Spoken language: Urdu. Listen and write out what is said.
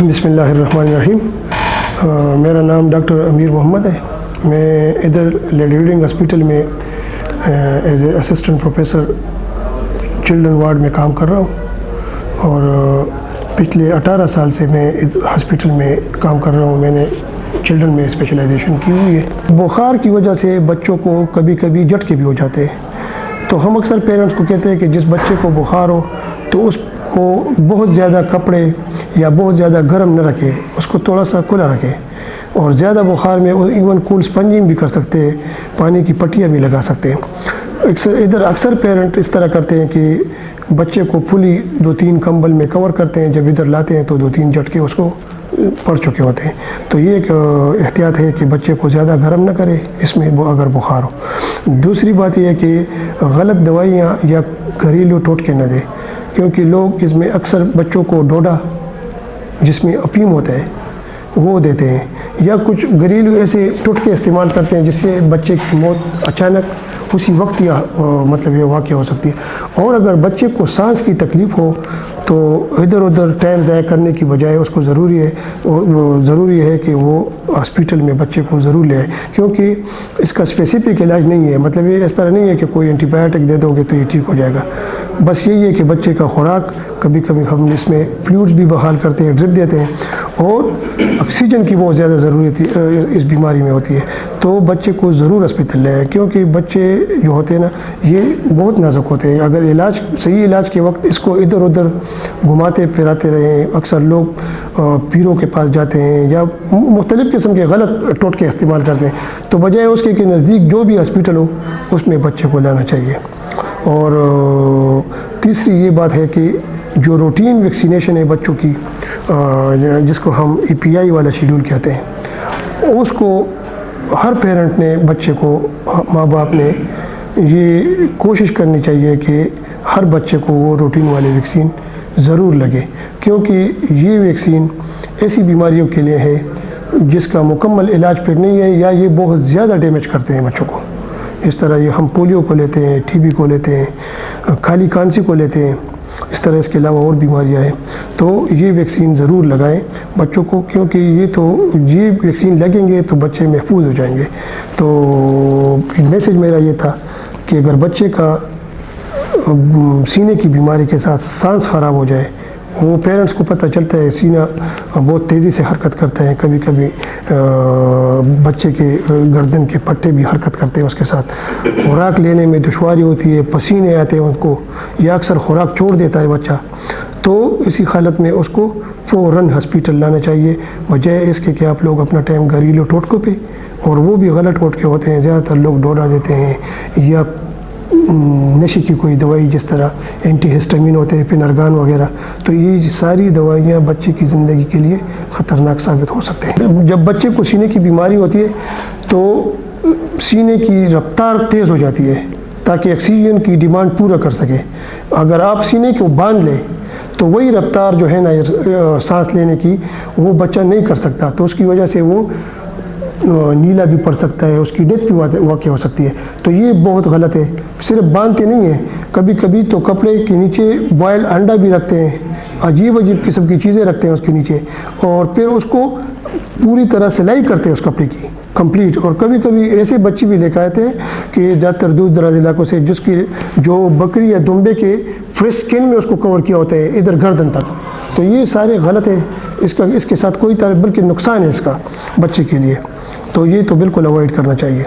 بسم اللہ الرحمن الرحیم۔ میرا نام ڈاکٹر امیر محمد ہے۔ میں ادھر لیڈی ریڈنگ ہاسپٹل میں as a assistant professor children ward میں کام کر رہا ہوں، اور پچھلے 18 سال سے میں اس ہاسپٹل میں کام کر رہا ہوں۔ میں نے چلڈرن میں اسپیشلائزیشن کی ہوئی ہے۔ بخار کی وجہ سے بچوں کو کبھی کبھی جھٹکے بھی ہو جاتے ہیں، تو ہم اکثر پیرنٹس کو کہتے ہیں کہ جس بچے کو بخار ہو تو اس کو بہت زیادہ کپڑے یا بہت زیادہ گرم نہ رکھے، اس کو تھوڑا سا کھلا رکھے، اور زیادہ بخار میں ایون کول سپنجنگ بھی کر سکتے ہیں، پانی کی پٹیاں بھی لگا سکتے ہیں۔ اکثر پیرنٹ اس طرح کرتے ہیں کہ بچے کو فلی 2-3 کمبل میں کور کرتے ہیں، جب ادھر لاتے ہیں تو 2-3 جھٹکے اس کو پڑ چکے ہوتے ہیں۔ تو یہ ایک احتیاط ہے کہ بچے کو زیادہ گرم نہ کرے اس میں اگر بخار ہو۔ دوسری بات یہ ہے کہ غلط دوائیاں یا گھریلو ٹوٹکے نہ دیں، کیونکہ لوگ اس میں اکثر بچوں کو ڈوڈا جس میں افیم ہوتا ہے وہ دیتے ہیں، یا کچھ گھریلو ایسے ٹوٹکے استعمال کرتے ہیں جس سے بچے کی موت اچانک اسی وقت یا مطلب یہ واقع ہو سکتی ہے۔ اور اگر بچے کو سانس کی تکلیف ہو تو ادھر ادھر ٹائم ضائع کرنے کی بجائے اس کو ضروری ہے کہ وہ ہاسپٹل میں بچے کو ضرور لے آئے، کیونکہ اس کا اسپیسیفک علاج نہیں ہے۔ مطلب یہ اس طرح نہیں ہے کہ کوئی اینٹی بایوٹک دے دو گے تو یہ ٹھیک ہو جائے گا۔ بس یہی ہے کہ بچے کا خوراک، کبھی کبھی ہم اس میں فلوئڈز بھی بحال کرتے ہیں، ڈرپ دیتے ہیں، اور آکسیجن کی بہت زیادہ ضرورت اس بیماری میں ہوتی ہے، تو بچے کو ضرور ہسپتال لے آئے، کیونکہ بچے جو ہوتے ہیں نا یہ بہت نازک ہوتے ہیں۔ اگر صحیح علاج کے وقت اس کو ادھر ادھر گھماتے پھراتے رہیں، اکثر لوگ پیروں کے پاس جاتے ہیں یا مختلف قسم کے غلط ٹوٹکے استعمال کرتے ہیں، تو بجائے اس کے کہ نزدیک جو بھی ہاسپٹل ہو اس میں بچے کو لانا چاہیے۔ اور تیسری یہ بات ہے کہ جو روٹین ویکسینیشن ہے بچوں کی، جس کو ہم EPI والا شیڈول کہتے ہیں، اس کو ہر پیرنٹ نے، بچے کو، ماں باپ نے یہ کوشش کرنی چاہیے کہ ہر بچے کو وہ روٹین والے ویکسین ضرور لگے، کیونکہ یہ ویکسین ایسی بیماریوں کے لیے ہے جس کا مکمل علاج پھر نہیں ہے، یا یہ بہت زیادہ ڈیمیج کرتے ہیں بچوں کو۔ اس طرح یہ ہم پولیو کو لیتے ہیں، TB کو لیتے ہیں، کالی کانسی کو لیتے ہیں، اس طرح اس کے علاوہ اور بیماریاں ہیں۔ تو یہ ویکسین ضرور لگائیں بچوں کو، کیونکہ یہ ویکسین لگیں گے تو بچے محفوظ ہو جائیں گے۔ تو میسج میرا یہ تھا کہ اگر بچے کا سینے کی بیماری کے ساتھ سانس خراب ہو جائے، وہ پیرنٹس کو پتہ چلتا ہے سینہ بہت تیزی سے حرکت کرتا ہے، کبھی کبھی بچے کے گردن کے پٹے بھی حرکت کرتے ہیں، اس کے ساتھ خوراک لینے میں دشواری ہوتی ہے، پسینے آتے ہیں اس کو، یا اکثر خوراک چھوڑ دیتا ہے بچہ، تو اسی حالت میں اس کو فوراً ہاسپٹل لانا چاہیے، بجائے اس کے کہ آپ لوگ اپنا ٹائم گھریلو ٹوٹکوں پہ، اور وہ بھی غلط ٹوٹکے ہوتے ہیں۔ زیادہ تر لوگ ڈوڈا دیتے ہیں، یا نشے کی کوئی دوائی جس طرح اینٹی ہسٹامین ہوتے ہیں، پینرگان وغیرہ، تو یہ ساری دوائیاں بچے کی زندگی کے لیے خطرناک ثابت ہو سکتے ہیں۔ جب بچے کو سینے کی بیماری ہوتی ہے تو سینے کی رفتار تیز ہو جاتی ہے تاکہ آکسیجن کی ڈیمانڈ پورا کر سکے۔ اگر آپ سینے کو باندھ لیں تو وہی رفتار جو ہے نا سانس لینے کی، وہ بچہ نہیں کر سکتا، تو اس کی وجہ سے وہ نیلا بھی پڑ سکتا ہے، اس کی ڈیتھ بھی واقع ہو سکتی ہے۔ تو یہ بہت غلط ہے۔ صرف باندھتے نہیں ہیں، کبھی کبھی تو کپڑے کے نیچے بوائل انڈا بھی رکھتے ہیں، عجیب قسم کی چیزیں رکھتے ہیں اس کے نیچے، اور پھر اس کو پوری طرح سلائی کرتے ہیں اس کپڑے کی کمپلیٹ۔ اور کبھی کبھی ایسے بچے بھی لے کے آتے ہیں کہ زیادہ تر دور دراز علاقوں سے، جس کی جو بکری یا دمبے کے فریش سکن میں اس کو کور کیا ہوتا ہے ادھر گردن تک۔ تو یہ سارے غلط ہے، اس کے ساتھ کوئی طرح بلکہ نقصان ہے اس کا بچے کے لیے، تو یہ تو بالکل اوائڈ کرنا چاہیے۔